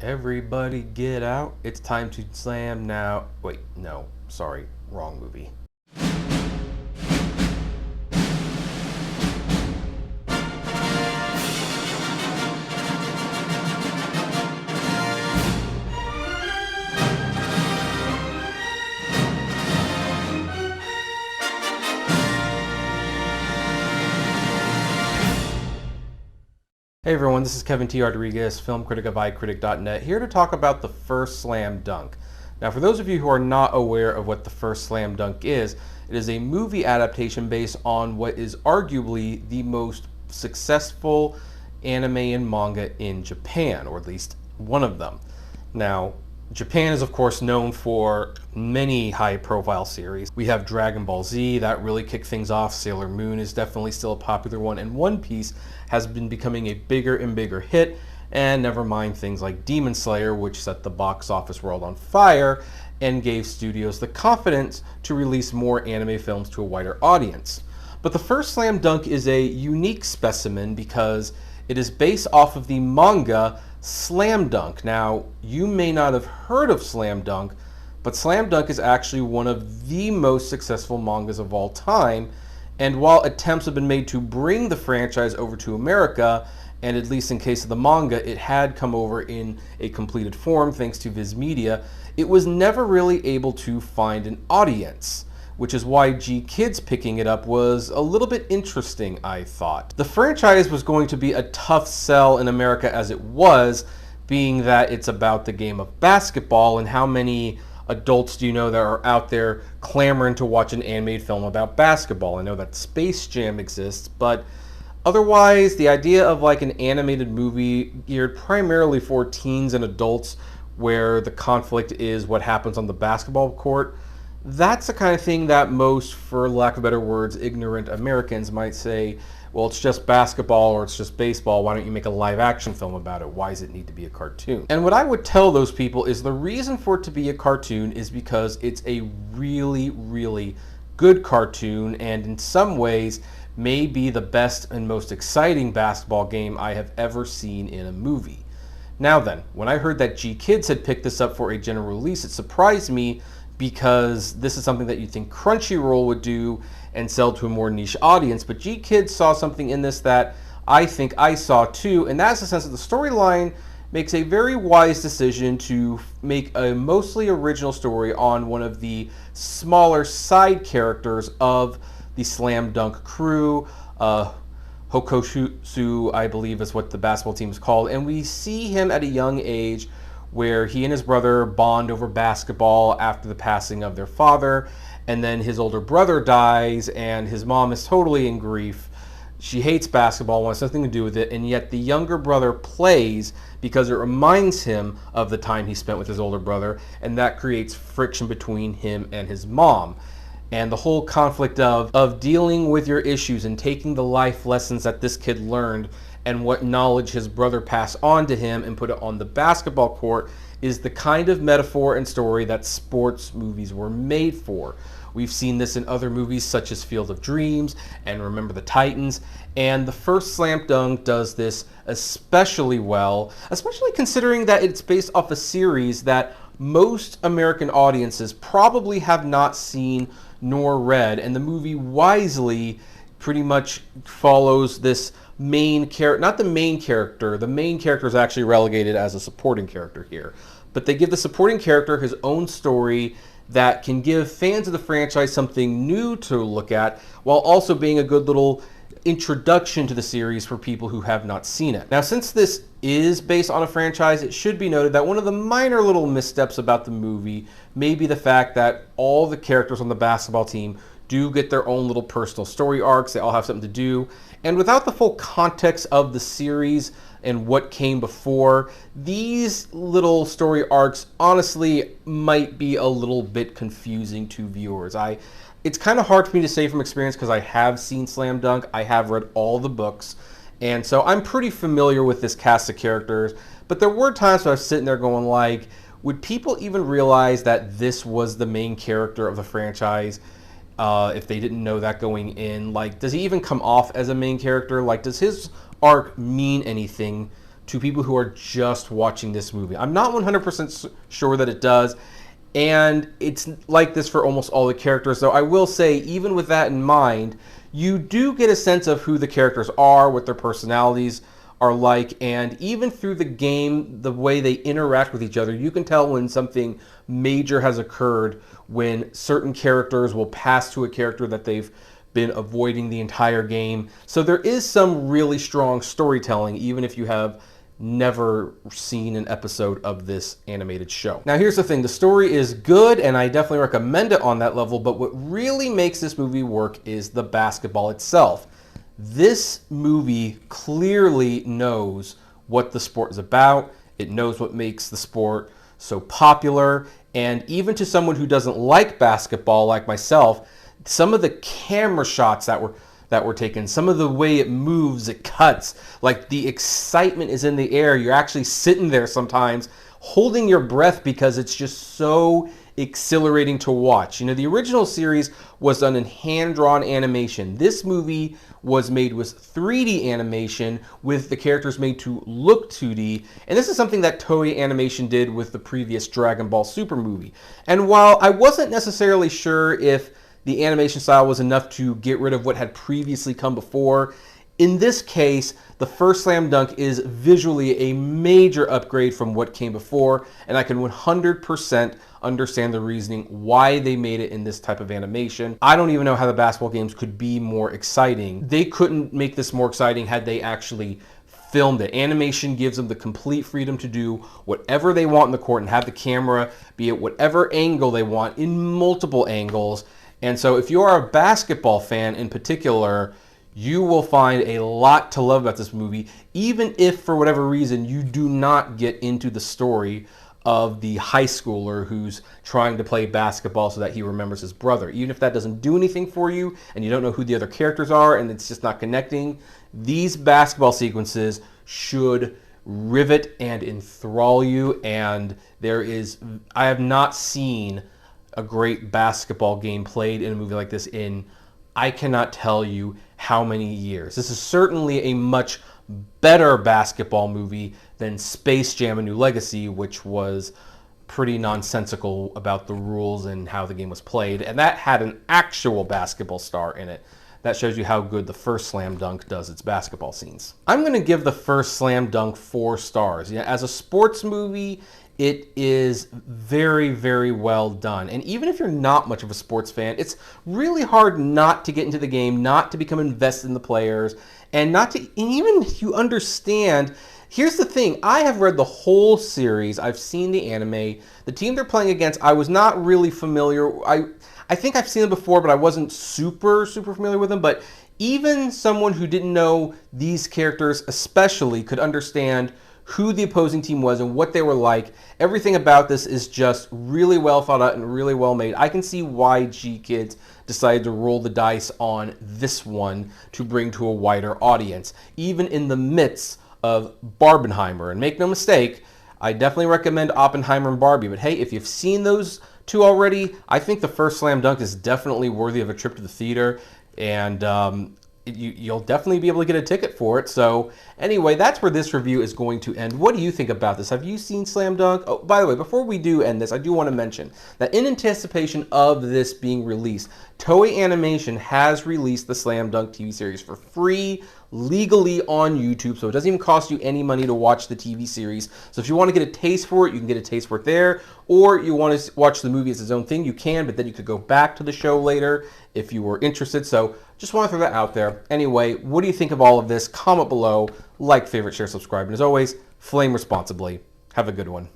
Everybody get out. It's time to slam now. Wait, no, sorry, wrong movie. Hey everyone, this is Kevin T. Rodriguez, film critic of iCritic.net, here to talk about The First Slam Dunk. Now, for those of you who are not aware of what The First Slam Dunk is, it is a movie adaptation based on what is arguably the most successful anime and manga in Japan, or at least one of them. Now, Japan is of course known for many high-profile series. We have Dragon Ball Z, that really kicked things off. Sailor Moon is definitely still a popular one, and One Piece has been becoming a bigger and bigger hit, and never mind things like Demon Slayer, which set the box office world on fire and gave studios the confidence to release more anime films to a wider audience. But The First Slam Dunk is a unique specimen because it is based off of the manga Slam Dunk. Now, you may not have heard of Slam Dunk, but Slam Dunk is actually one of the most successful mangas of all time. And while attempts have been made to bring the franchise over to America, and at least in case of the manga, it had come over in a completed form thanks to Viz Media, it was never really able to find an audience, which is why G-Kids picking it up was a little bit interesting, I thought. The franchise was going to be a tough sell in America as it was, being that it's about the game of basketball, and how many adults do you know that are out there clamoring to watch an animated film about basketball? I know that Space Jam exists, but otherwise, the idea of like an animated movie geared primarily for teens and adults where the conflict is what happens on the basketball court, that's the kind of thing that most, for lack of better words, ignorant Americans might say, well, it's just basketball or it's just baseball. Why don't you make a live action film about it? Why does it need to be a cartoon? And what I would tell those people is the reason for it to be a cartoon is because it's a really, really good cartoon, and in some ways may be the best and most exciting basketball game I have ever seen in a movie. Now then, when I heard that G-Kids had picked this up for a general release, it surprised me because this is something that you'd think Crunchyroll would do and sell to a more niche audience. But G-Kids saw something in this that I think I saw too, and that's the sense that the storyline makes a very wise decision to make a mostly original story on one of the smaller side characters of the Slam Dunk crew. Hokoshu, I believe is what the basketball team is called, and we see him at a young age where he and his brother bond over basketball after the passing of their father, and then his older brother dies and his mom is totally in grief. She hates basketball, wants nothing to do with it, and yet the younger brother plays because it reminds him of the time he spent with his older brother, and that creates friction between him and his mom. And the whole conflict of dealing with your issues and taking the life lessons that this kid learned and what knowledge his brother passed on to him and put it on the basketball court is the kind of metaphor and story that sports movies were made for. We've seen this in other movies such as Field of Dreams and Remember the Titans, and The First Slam Dunk does this especially well, especially considering that it's based off a series that most American audiences probably have not seen nor read, and the movie wisely pretty much follows this main character, not the main character is actually relegated as a supporting character here, but they give the supporting character his own story that can give fans of the franchise something new to look at, while also being a good little introduction to the series for people who have not seen it. Now, since this is based on a franchise, it should be noted that one of the minor little missteps about the movie may be the fact that all the characters on the basketball team do get their own little personal story arcs. They all have something to do. And without the full context of the series and what came before, these little story arcs honestly might be a little bit confusing to viewers. It's kind of hard for me to say from experience because I have seen Slam Dunk. I have read all the books. And so I'm pretty familiar with this cast of characters. But there were times when I was sitting there going like, would people even realize that this was the main character of the franchise? If they didn't know that going in, like, does he even come off as a main character? Like, does his arc mean anything to people who are just watching this movie. I'm not 100% sure that it does, and it's like this for almost all the characters, though I will say, even with that in mind, you do get a sense of who the characters are, what their personalities are like, and even through the game, the way they interact with each other, you can tell when something major has occurred, when certain characters will pass to a character that they've been avoiding the entire game. So there is some really strong storytelling, even if you have never seen an episode of this animated show. Now here's the thing, the story is good and I definitely recommend it on that level, but what really makes this movie work is the basketball itself. This movie clearly knows what the sport is about. It knows what makes the sport so popular, and even to someone who doesn't like basketball like myself, some of the camera shots that were taken, some of the way it moves, it cuts, like the excitement is in the air. You're actually sitting there sometimes holding your breath because it's just so exhilarating to watch. You know, the original series was done in hand-drawn animation. This movie was made with 3D animation with the characters made to look 2D, and this is something that Toei Animation did with the previous Dragon Ball Super movie. And while I wasn't necessarily sure if the animation style was enough to get rid of what had previously come before, in this case, the first Slam Dunk is visually a major upgrade from what came before, and I can 100% understand the reasoning why they made it in this type of animation. I don't even know how the basketball games could be more exciting. They couldn't make this more exciting had they actually filmed it. Animation gives them the complete freedom to do whatever they want in the court and have the camera be at whatever angle they want in multiple angles. And so if you are a basketball fan in particular, you will find a lot to love about this movie, even if for whatever reason you do not get into the story of the high schooler who's trying to play basketball so that he remembers his brother. Even if that doesn't do anything for you and you don't know who the other characters are and it's just not connecting, these basketball sequences should rivet and enthrall you. And I have not seen a great basketball game played in a movie like this in, I cannot tell you how many years. This is certainly a much better basketball movie than Space Jam: A New Legacy, which was pretty nonsensical about the rules and how the game was played, and that had an actual basketball star in it. That shows you how good the first Slam Dunk does its basketball scenes. I'm going to give the first Slam Dunk 4 stars. Yeah, as a sports movie, it is very, very well done. And even if you're not much of a sports fan, it's really hard not to get into the game, not to become invested in the players, and even if you understand. Here's the thing, I have read the whole series, I've seen the anime, the team they're playing against, I was not really familiar. I think I've seen them before, but I wasn't super familiar with them. But even someone who didn't know these characters especially could understand who the opposing team was and what they were like. Everything about this is just really well thought out and really well made. I can see why G-Kids decided to roll the dice on this one to bring to a wider audience, even in the midst of Barbenheimer. And make no mistake, I definitely recommend Oppenheimer and Barbie. But hey, if you've seen those two already, I think the first Slam Dunk is definitely worthy of a trip to the theater, and you'll definitely be able to get a ticket for it. So anyway, that's where this review is going to end. What do you think about this? Have you seen Slam Dunk? Oh, by the way, before we do end this, I do want to mention that in anticipation of this being released, Toei Animation has released the Slam Dunk TV series for free, legally on YouTube, so it doesn't even cost you any money to watch the TV series. So if you want to get a taste for it, you can get a taste for it there, or you want to watch the movie as its own thing, you can, but then you could go back to the show later if you were interested. So just want to throw that out there. Anyway, what do you think of all of this? Comment below, like, favorite, share, subscribe, and as always, flame responsibly. Have a good one.